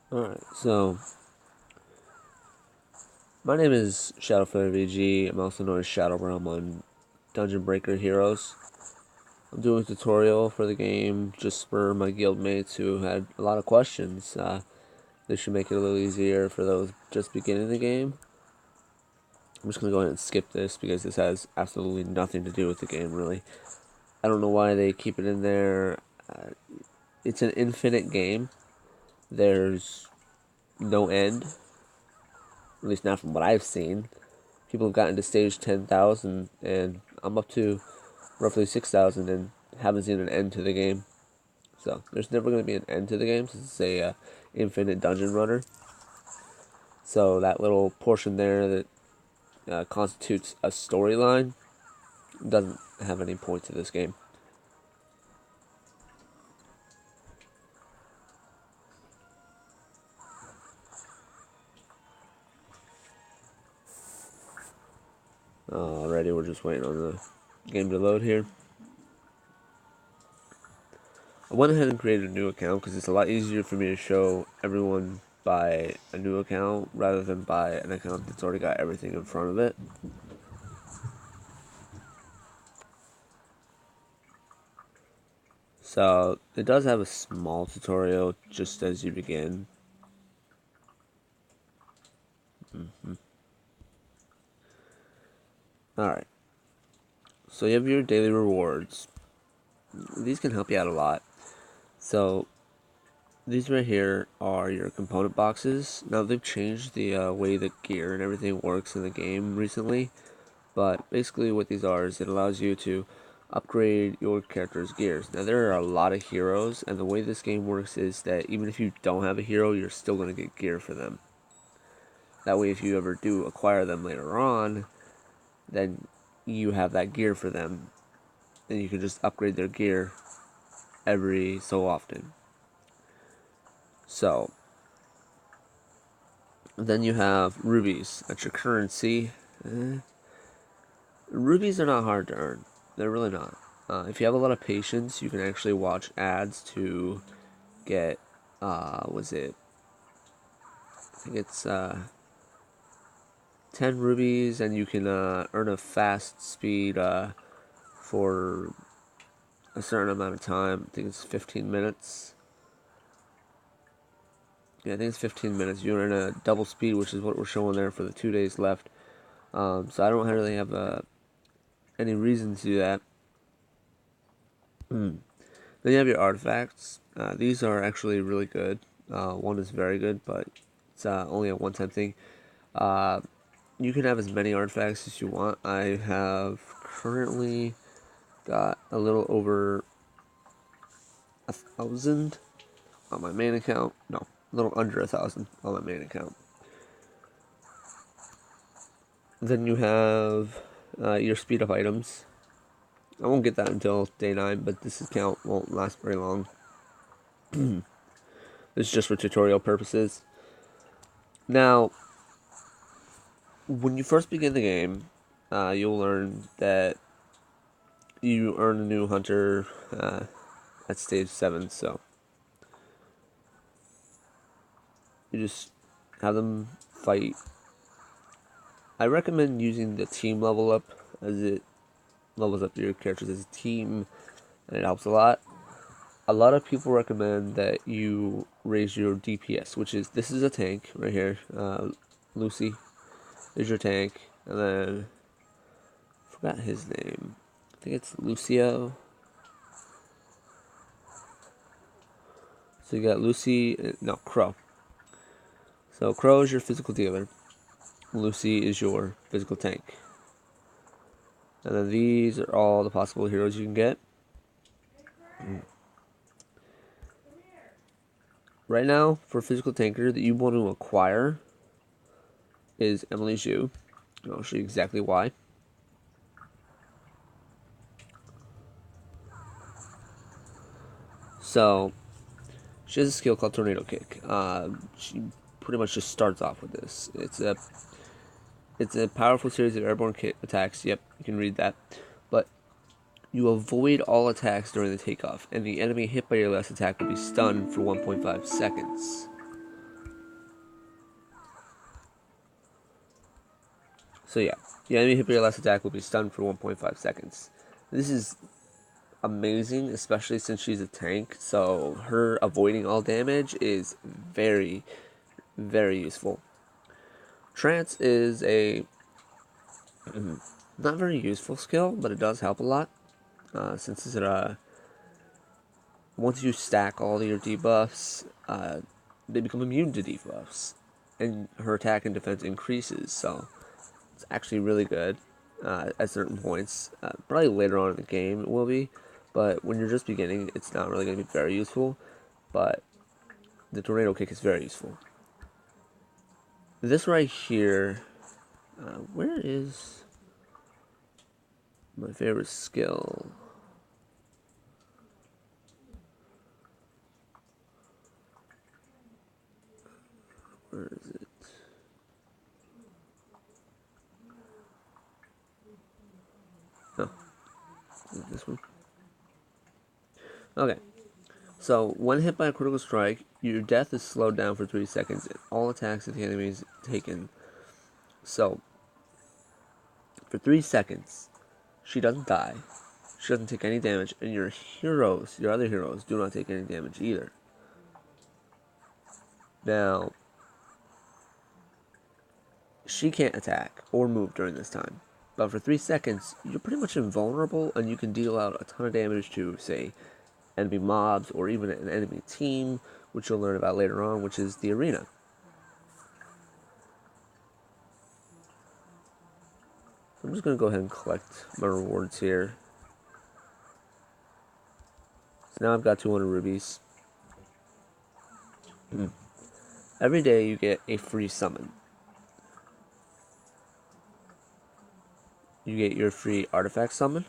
Alright, so my name is Shadowflare VG. I'm also known as Shadow Realm on Dungeon Breaker Heroes. I'm doing a tutorial for the game just for my guildmates who had a lot of questions. This should make it a little easier for those just beginning the game. I'm just going to go ahead and skip this because this has absolutely nothing to do with the game, really. I don't know why they keep it in there. It's an infinite game. There's no end, at least not from what I've seen. People have gotten to stage 10,000, and I'm up to roughly 6,000 and haven't seen an end to the game. So there's never going to be an end to the game since it's a infinite dungeon runner. So that little portion there that constitutes a storyline doesn't have any point to this game. Alrighty, we're just waiting on the game to load here. I went ahead and created a new account because it's a lot easier for me to show everyone by a new account rather than by an account that's already got everything in front of it. So it does have a small tutorial just as you begin. Alright, so you have your daily rewards. These can help you out a lot. So these right here are your component boxes. Now they've changed the way the gear and everything works in the game recently. But basically what these are is it allows you to upgrade your character's gears. Now there are a lot of heroes, and the way this game works is that even if you don't have a hero, you're still going to get gear for them. That way if you ever do acquire them later on, then you have that gear for them. And you can just upgrade their gear every so often. So, then you have rubies. That's your currency. Rubies are not hard to earn. They're really not. If you have a lot of patience, you can actually watch ads to get, was it? I think it's 10 rubies, and you can earn a fast speed for a certain amount of time. I think it's 15 minutes. Yeah, I think it's 15 minutes. You earn a double speed, which is what we're showing there for the 2 days left. So I don't really have any reason to do that. Then you have your artifacts. These are actually really good. One is very good, but it's only a one-time thing. You can have as many artifacts as you want. I have currently got a little over 1,000 on my main account. No, a little under 1,000 on my main account. Then you have your speed up items. I won't get that until day 9, but this account won't last very long. This is just for tutorial purposes. Now, when you first begin the game, you'll learn that you earn a new hunter at stage 7, so you just have them fight. I recommend using the team level up, as it levels up your characters as a team, and it helps a lot. A lot of people recommend that you raise your DPS, which is, this is a tank right here. Lucy is your tank, and then I forgot his name. I think it's Lucio. So you got Lucy, no, Crow. So Crow is your physical dealer. Lucy is your physical tank. And then these are all the possible heroes you can get. Right now, for physical tanker that you want to acquire is Emily Zhu. I'll show you exactly why. So, she has a skill called Tornado Kick. She pretty much just starts off with this. It's a powerful series of airborne attacks. Yep, you can read that. But you avoid all attacks during the takeoff, and the enemy hit by your last attack will be stunned for 1.5 seconds. So yeah, the enemy hit by your last attack will be stunned for 1.5 seconds. This is amazing, especially since she's a tank, so her avoiding all damage is very, very useful. Trance is a not very useful skill, but it does help a lot, since it, once you stack all your debuffs, they become immune to debuffs, and her attack and defense increases, so it's actually really good at certain points. Probably later on in the game it will be, but when you're just beginning, it's not really going to be very useful, but the tornado kick is very useful. This right here, where is my favorite skill? Where is it? Oh, is it this one? Okay. So, when hit by a critical strike, your death is slowed down for 3 seconds and all attacks of the enemy is taken. So, for 3 seconds, she doesn't die, she doesn't take any damage, and your heroes, your other heroes, do not take any damage either. Now, she can't attack or move during this time, but for 3 seconds, you're pretty much invulnerable and you can deal out a ton of damage to, say, enemy mobs or even an enemy team, which you'll learn about later on, which is the arena. I'm just going to go ahead and collect my rewards here. So now I've got 200 rubies. Every day you get a free summon. You get your free artifact summon,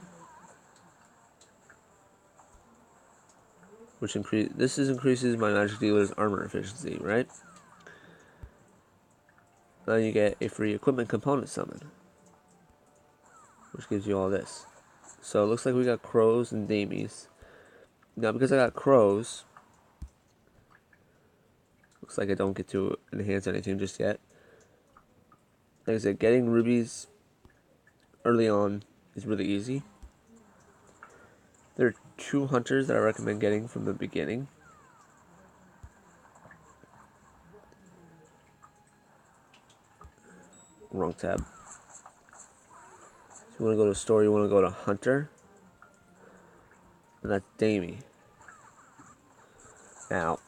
which increases my magic dealer's armor efficiency, right? Then you get a free equipment component summon, which gives you all this. So it looks like we got crows and damies. Now because I got crows, looks like I don't get to enhance anything just yet. Like I said, getting rubies early on is really easy. There are 2 hunters that I recommend getting from the beginning. Wrong tab. So you want to go to story, you want to go to hunter, and that's Damie. Now,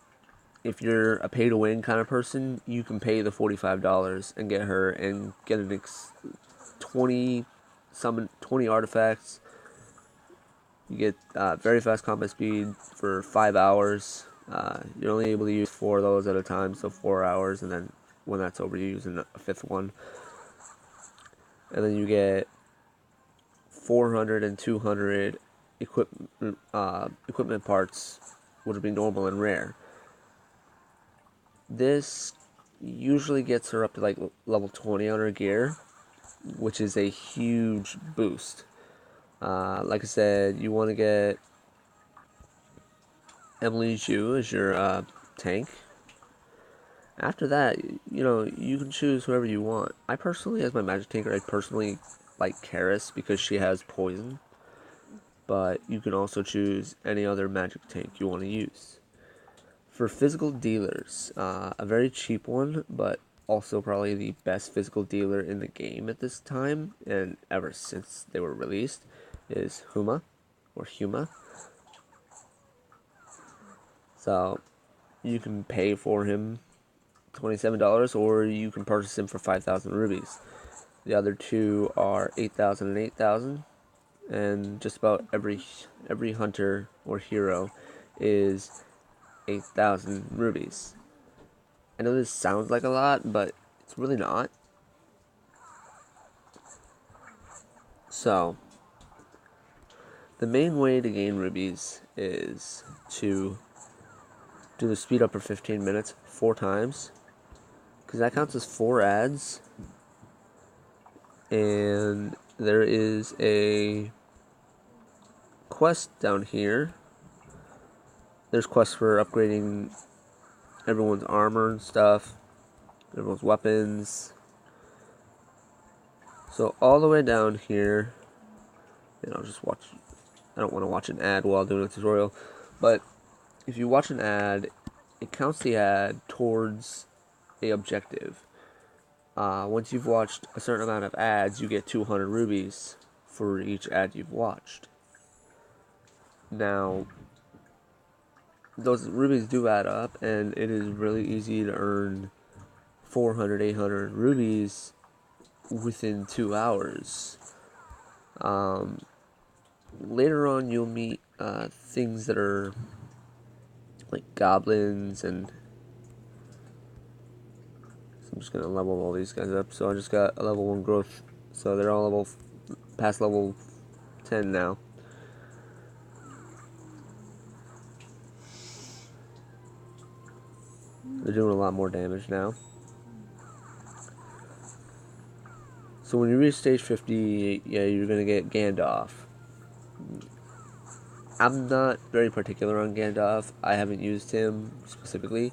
if you're a pay-to-win kind of person, you can pay the $45 and get her and get an 20 artifacts. You get very fast combat speed for 5 hours. You're only able to use 4 of those at a time, so 4 hours, and then when that's over, you use a 5th one. And then you get 400 and 200 equipment parts, which would be normal and rare. This usually gets her up to like level 20 on her gear, which is a huge boost. Like I said, you want to get Emily Ju as your tank. After that, you can choose whoever you want. I personally, as my magic tanker, I personally like Karis because she has poison. But you can also choose any other magic tank you want to use. For physical dealers, a very cheap one, but also probably the best physical dealer in the game at this time, and ever since they were released, is Huma. So, you can pay for him $27, or you can purchase him for 5,000 rubies. The other two are 8,000 and 8,000, and just about every hunter or hero is 8,000 rubies. I know this sounds like a lot, but it's really not. So, the main way to gain rubies is to do the speed up for 15 minutes 4 times, because that counts as 4 ads. And there is a quest down here. There's quests for upgrading everyone's armor and stuff, everyone's weapons. So all the way down here, and I'll just watch. I don't want to watch an ad while doing a tutorial, but if you watch an ad, it counts the ad towards a objective. Once you've watched a certain amount of ads, you get 200 rubies for each ad you've watched. Now, those rubies do add up, and it is really easy to earn 400, 800 rubies within 2 hours. Later on, you'll meet things that are like goblins, and so I'm just going to level all these guys up. So I just got a level 1 growth, so they're all past level 10 now. They're doing a lot more damage now. So when you reach stage 50, yeah, you're going to get Gandalf. I'm not very particular on Gandalf. I haven't used him specifically.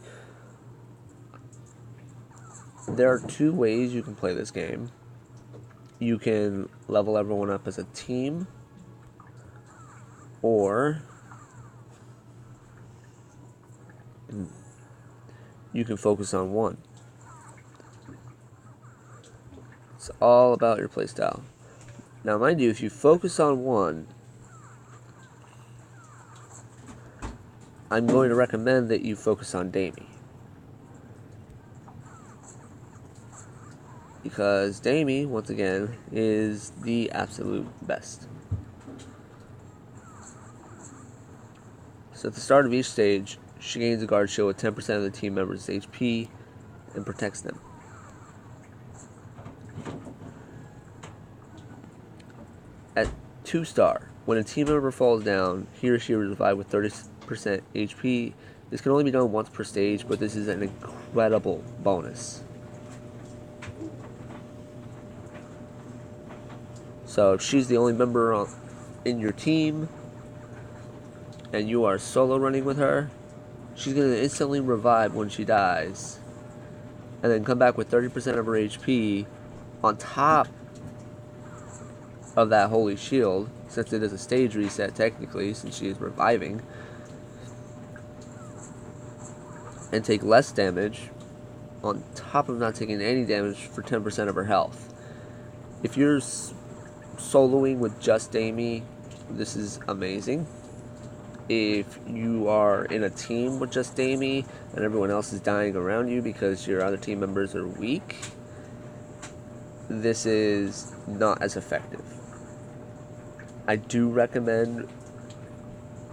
There are 2 ways you can play this game. You can level everyone up as a team, or you can focus on one. It's all about your playstyle. Now, mind you, if you focus on one, I'm going to recommend that you focus on Damie. Because Damie, once again, is the absolute best. So at the start of each stage, she gains a guard shield with 10% of the team members' HP and protects them. At 2-star, when a team member falls down, he or she will revive with 30% HP. This can only be done once per stage, but this is an incredible bonus. So if she's the only member in your team, and you are solo running with her, she's going to instantly revive when she dies, and then come back with 30% of her HP on top of that holy shield, since it is a stage reset technically, since she is reviving, and take less damage on top of not taking any damage for 10% of her health. If you're soloing with just Damie, this is amazing. If you are in a team with just Damie and everyone else is dying around you because your other team members are weak, this is not as effective. I do recommend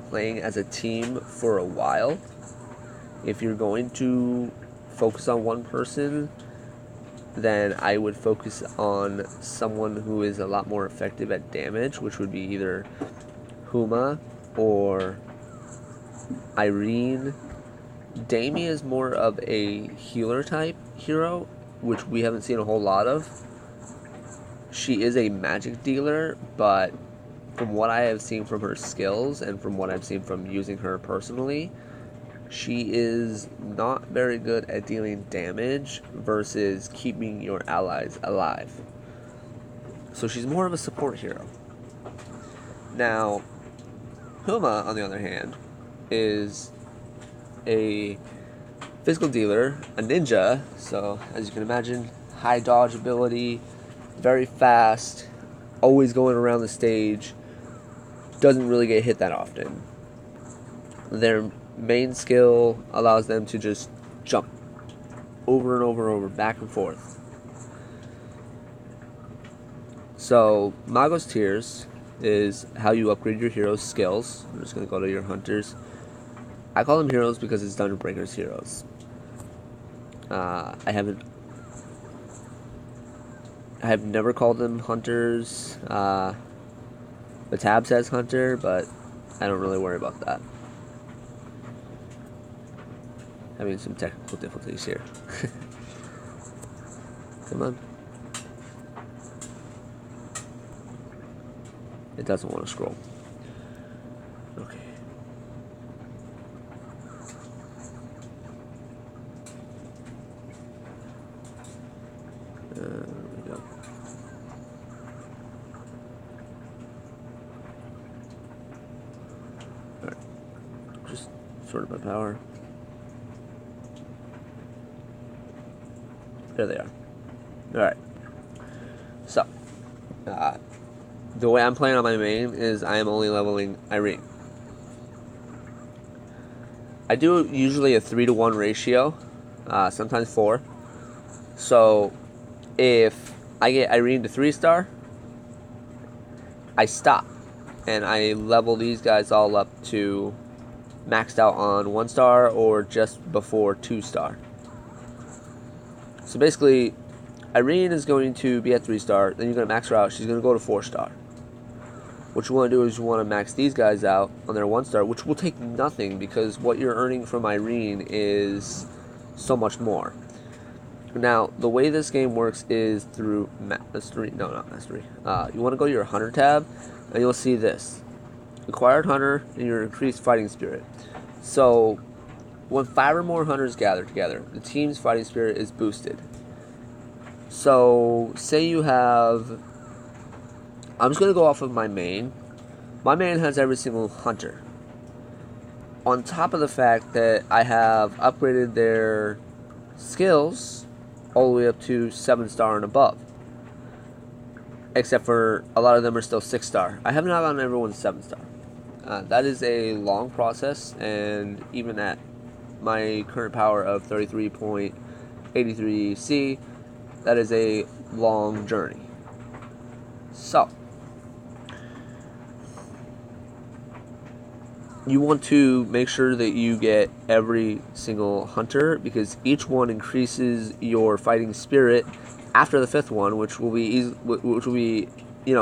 playing as a team for a while. If you're going to focus on one person, then I would focus on someone who is a lot more effective at damage, which would be either Huma or Irene. Damie is more of a healer type hero, which we haven't seen a whole lot of. She is a magic dealer, but from what I have seen from her skills and from what I've seen from using her personally, she is not very good at dealing damage versus keeping your allies alive. So she's more of a support hero. Now, Huma, on the other hand, is a physical dealer, a ninja, so as you can imagine, high dodge ability, very fast, always going around the stage, doesn't really get hit that often. Their main skill allows them to just jump over and over and over, back and forth. So, Mago's Tears is how you upgrade your hero's skills. I'm just going to go to your hunters. I call them heroes because it's Dungeon Breaker's heroes. I have never called them hunters. The tab says hunter, but I don't really worry about that. Having some technical difficulties here. Come on. It doesn't want to scroll. Okay. There we go. sorted by power. There they are. Alright. So, the way I'm playing on my main is I am only leveling Irene. I do usually a 3-to-1 ratio, sometimes 4. So, if I get Irene to 3-star, I stop. And I level these guys all up to maxed out on 1-star or just before 2-star. So basically, Irene is going to be at 3-star, then you're going to max her out, she's going to go to 4-star. What you want to do is you want to max these guys out on their 1-star, which will take nothing because what you're earning from Irene is so much more. Now, the way this game works is through mastery. No, not mastery. You want to go to your hunter tab, and you'll see this: acquired hunter and your increased fighting spirit. So, when 5 or more hunters gather together, the team's fighting spirit is boosted. So, say you have. I'm just going to go off of my main. My main has every single hunter. On top of the fact that I have upgraded their skills all the way up to 7-star and above. Except for a lot of them are still 6-star. I have not gotten everyone 7-star. That is a long process, and even at my current power of 33.83C, that is a long journey. So, you want to make sure that you get every single hunter because each one increases your fighting spirit. After the 5th one, which will be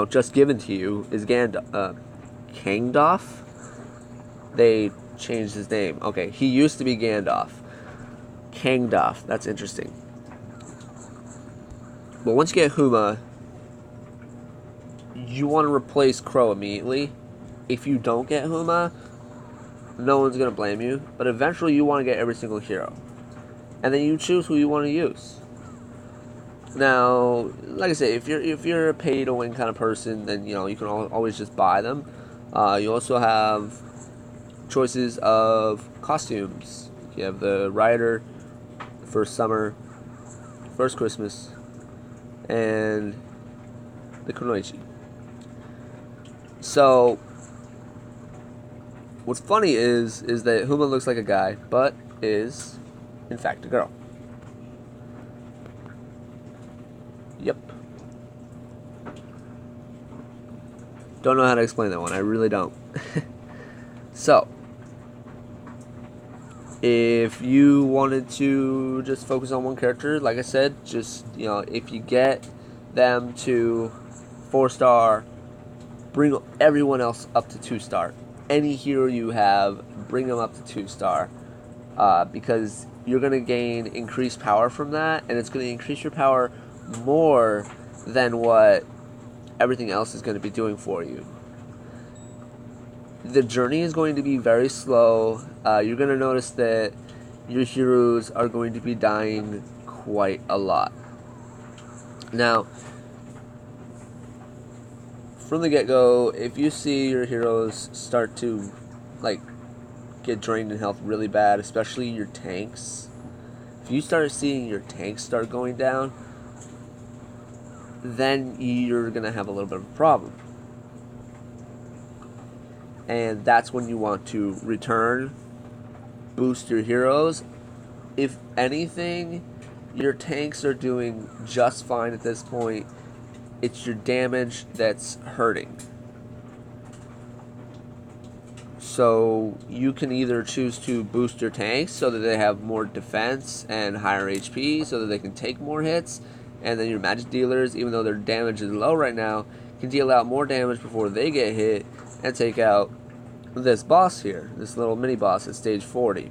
just given to you, is Kangdoff. They changed his name. Okay, he used to be Gandalf. Kangdoff. That's interesting. But once you get Huma, you want to replace Crow immediately. If you don't get Huma, no one's going to blame you, but eventually you want to get every single hero. And then you choose who you want to use. Now, like I say, if you're a pay-to-win kind of person, then you can always just buy them. You also have choices of costumes. You have the Rider, First Summer, First Christmas, and the Kunoichi. So, what's funny is that Huma looks like a guy, but is, in fact, a girl. Yep. Don't know how to explain that one. I really don't. So, if you wanted to just focus on one character, like I said, just, if you get them to 4-star, bring everyone else up to 2-star. Any hero you have, bring them up to 2-star. Because you're going to gain increased power from that, and it's going to increase your power more than what everything else is going to be doing for you. The journey is going to be very slow. You're going to notice that your heroes are going to be dying quite a lot. Now, from the get-go, if you see your heroes start to get drained in health really bad, especially your tanks, if you start seeing your tanks start going down, then you're going to have a little bit of a problem. And that's when you want to return, boost your heroes. If anything, your tanks are doing just fine at this point. It's your damage that's hurting. So you can either choose to boost your tanks so that they have more defense and higher HP so that they can take more hits, and then your magic dealers, even though their damage is low right now, can deal out more damage before they get hit and take out this boss here, this little mini boss at stage 40.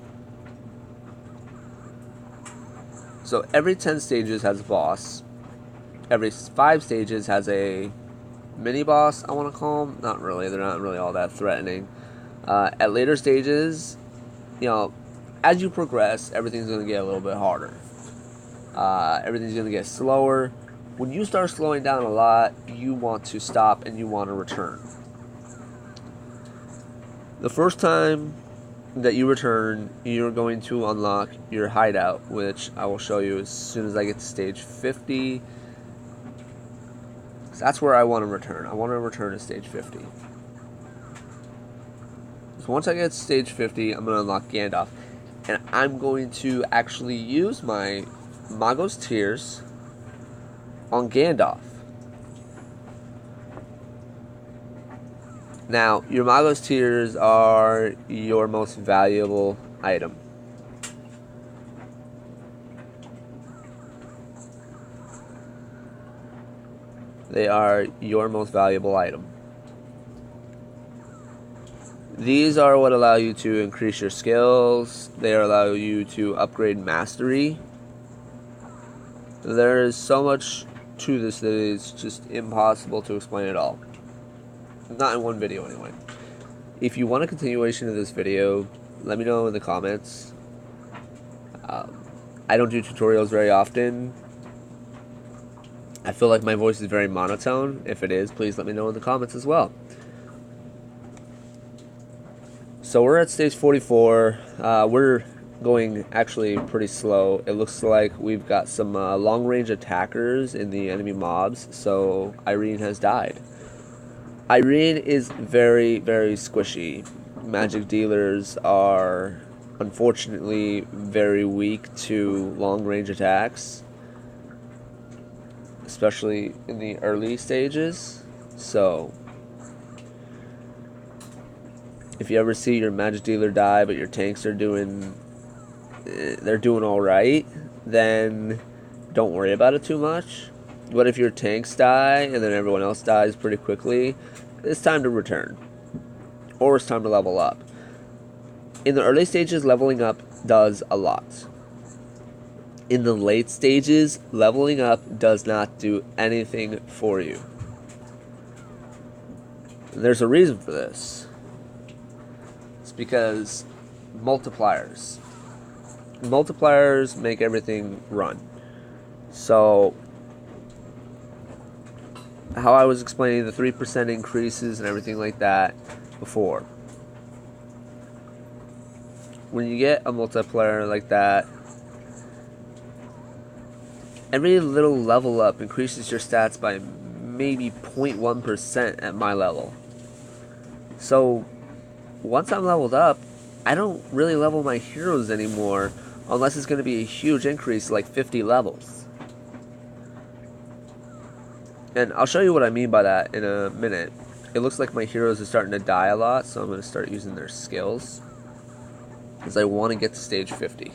So every 10 stages has a boss. Every 5 stages has a mini boss, I want to call them. Not really, they're not really all that threatening. At later stages, as you progress, everything's going to get a little bit harder. Everything's going to get slower. When you start slowing down a lot, you want to stop and you want to return. The first time that you return, you're going to unlock your hideout, which I will show you as soon as I get to stage 50. So that's where I want to return. I want to return to stage 50. So once I get to stage 50, I'm going to unlock Gandalf. And I'm going to actually use my Mago's Tears on Gandalf. Now, your Mago's Tears are your most valuable item. They are your most valuable item. These are what allow you to increase your skills. They allow you to upgrade mastery. There is so much to this that is just impossible to explain it all. Not in one video anyway. If you want a continuation of this video, let me know in the comments. I don't do tutorials very often. I feel like my voice is very monotone. If it is, please let me know in the comments as well. So we're at stage 44. We're going actually pretty slow. It looks like we've got some long-range attackers in the enemy mobs, so Irene has died. Irene is very, very squishy. Magic dealers are unfortunately very weak to long-range attacks, especially in the early stages. So if you ever see your magic dealer die but your tanks are doing all right, then don't worry about it too much. But if your tanks die and then everyone else dies pretty quickly, it's time to return, or it's time to level up. In the early stages, leveling up does a lot. In the late stages, leveling up does not do anything for you. And there's a reason for this. It's because multipliers. Multipliers make everything run. So, how I was explaining the 3% increases and everything like that before. When you get a multiplier like that, every little level up increases your stats by maybe 0.1% at my level. So, once I'm leveled up, I don't really level my heroes anymore unless it's going to be a huge increase, like 50 levels. And I'll show you what I mean by that in a minute. It looks like my heroes are starting to die a lot, so I'm going to start using their skills, because I want to get to stage 50.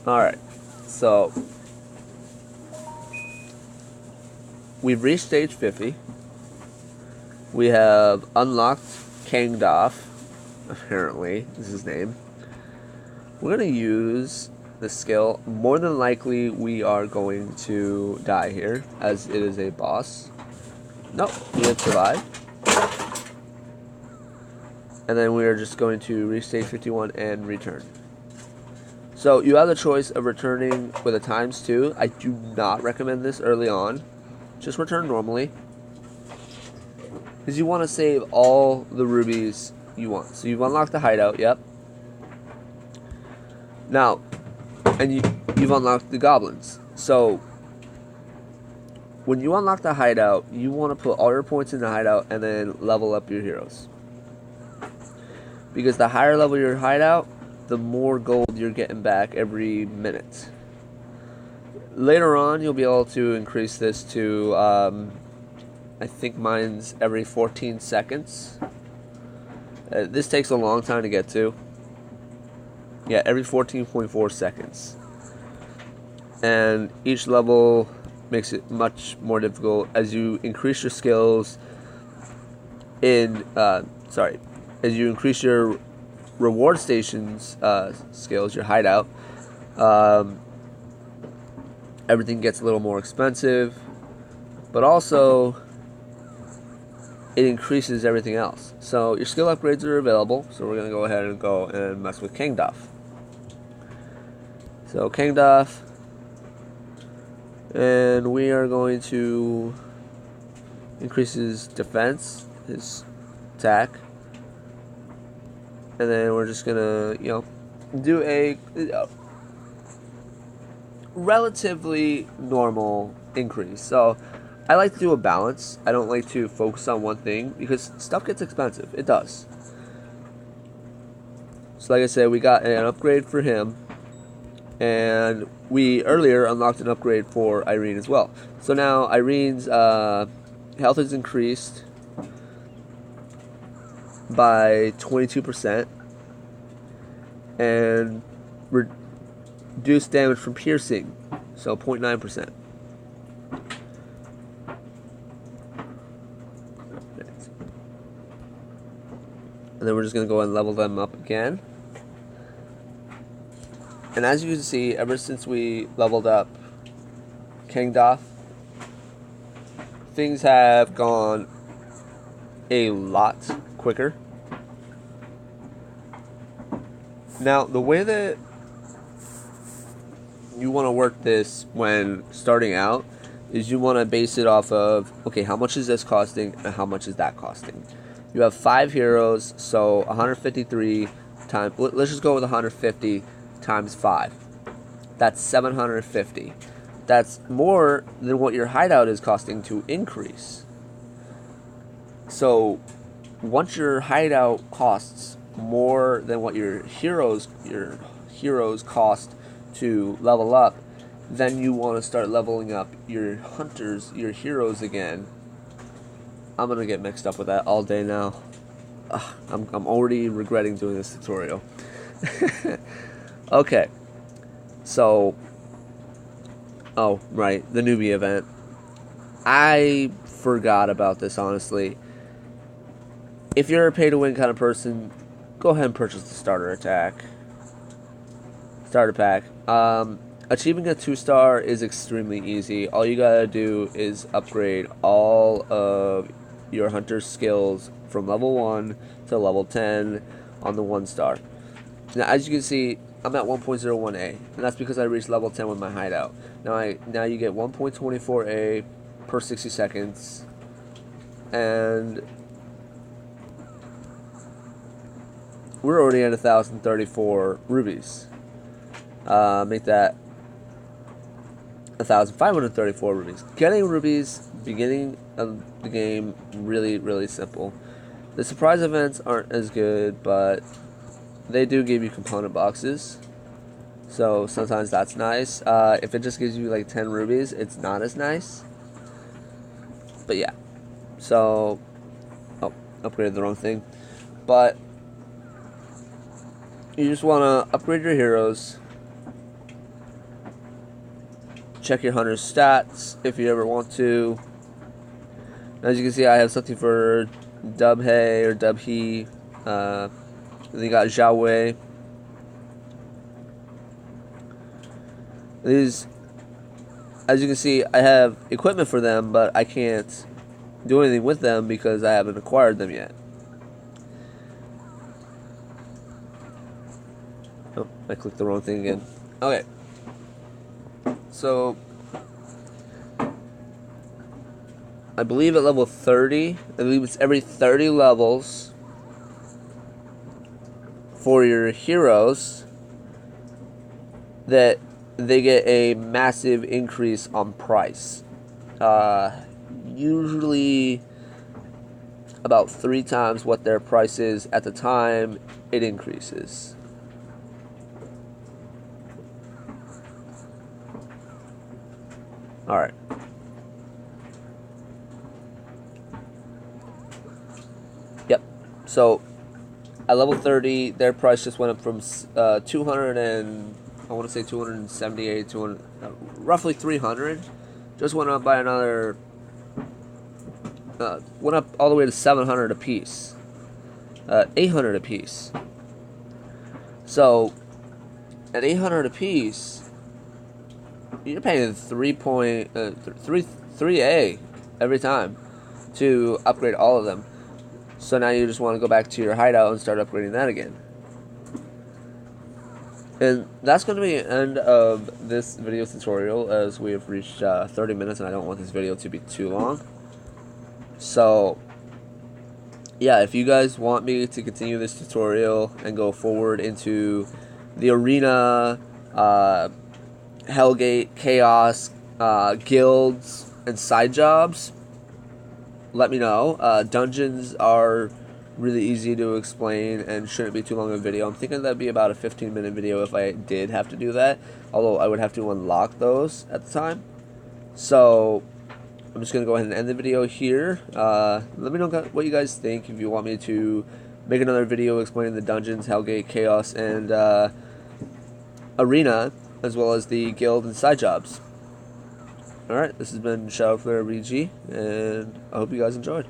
Alright, so we've reached stage 50. We have unlocked Gandalf, apparently is his name. We're going to use the skill. More than likely we are going to die here, as it is a boss. Nope, we have survived. And then we are just going to reach stage 51 and return. So you have the choice of returning with a ×2. I do not recommend this early on. Just return normally, because you want to save all the rubies you want. So you've unlocked the hideout, yep. Now, and you've unlocked the goblins. So when you unlock the hideout, you want to put all your points in the hideout and then level up your heroes. Because the higher level your hideout, the more gold you're getting back every minute. Later on, you'll be able to increase this to, I think mine's every 14 seconds. This takes a long time to get to. Yeah, every 14.4 seconds. And each level makes it much more difficult as you increase your skills in, as you increase your reward stations skills, your hideout, everything gets a little more expensive, but also it increases everything else. So your skill upgrades are available, so we're going to go ahead and mess with Gandalf. So Gandalf, And we are going to increase his defense, his attack. And then we're just gonna, do a relatively normal increase. So I like to do a balance. I don't like to focus on one thing because stuff gets expensive. It does. So like I said, we got an upgrade for him, and we earlier unlocked an upgrade for Irene as well. So now Irene's health is increased by 22% and reduced damage from piercing, so 0.9%. And then we're just going to go and level them up again. And as you can see, ever since we leveled up Kangdoth, things have gone a lot quicker. Now, the way that you want to work this when starting out is you want to base it off of, okay, how much is this costing and how much is that costing? You have 5 heroes, so 153 times, let's just go with 150 times 5. That's 750. That's more than what your hideout is costing to increase. So once your hideout costs more than what your heroes cost to level up, then you want to start leveling up your hunters, your heroes again. I'm gonna get mixed up with that all day now. I'm already regretting doing this tutorial. Okay, so oh right, the newbie event. I forgot about this, honestly. If you're a pay-to-win kind of person, go ahead and purchase the starter pack. Achieving a 2-star is extremely easy. All you gotta do is upgrade all of your hunter skills from level 1 to level 10 on the 1-star. Now, as you can see, I'm at 1.01A, and that's because I reached level 10 with my hideout. Now you get 1.24A per 60 seconds, and we're already at 1,034 rubies. Make that 1,534 rubies. Getting rubies beginning of the game really, really simple. The surprise events aren't as good, but they do give you component boxes, so sometimes that's nice. If it just gives you like 10 rubies, it's not as nice. But yeah, so upgraded the wrong thing. But you just want to upgrade your heroes. Check your hunter's stats if you ever want to. As you can see, I have something for Dubhe or Dubhe. Then you got Xiaowei. These, as you can see, I have equipment for them, but I can't do anything with them because I haven't acquired them yet. Oh, I clicked the wrong thing again. Okay. So, I believe at level 30, I believe it's every 30 levels for your heroes that they get a massive increase on price. Usually about 3 times what their price is at the time it increases. Alright. Yep. So, at level 30, their price just went up from 200 and I want to say 278, 200, roughly 300. Just went up by another, went up all the way to 700 apiece. 800 apiece. So, at 800 apiece, you're paying 3A every time to upgrade all of them. So now you just want to go back to your hideout and start upgrading that again. And that's going to be the end of this video tutorial, as we have reached 30 minutes and I don't want this video to be too long. So yeah, if you guys want me to continue this tutorial and go forward into the arena, Hellgate, Chaos, guilds, and side jobs, let me know. Dungeons are really easy to explain and shouldn't be too long of a video. I'm thinking that'd be about a 15-minute video if I did have to do that, although I would have to unlock those at the time. So I'm just going to go ahead and end the video here. Let me know what you guys think. If you want me to make another video explaining the dungeons, Hellgate, Chaos, and Arena, as well as the guild and side jobs. Alright, this has been Shadowflare RG, and I hope you guys enjoyed.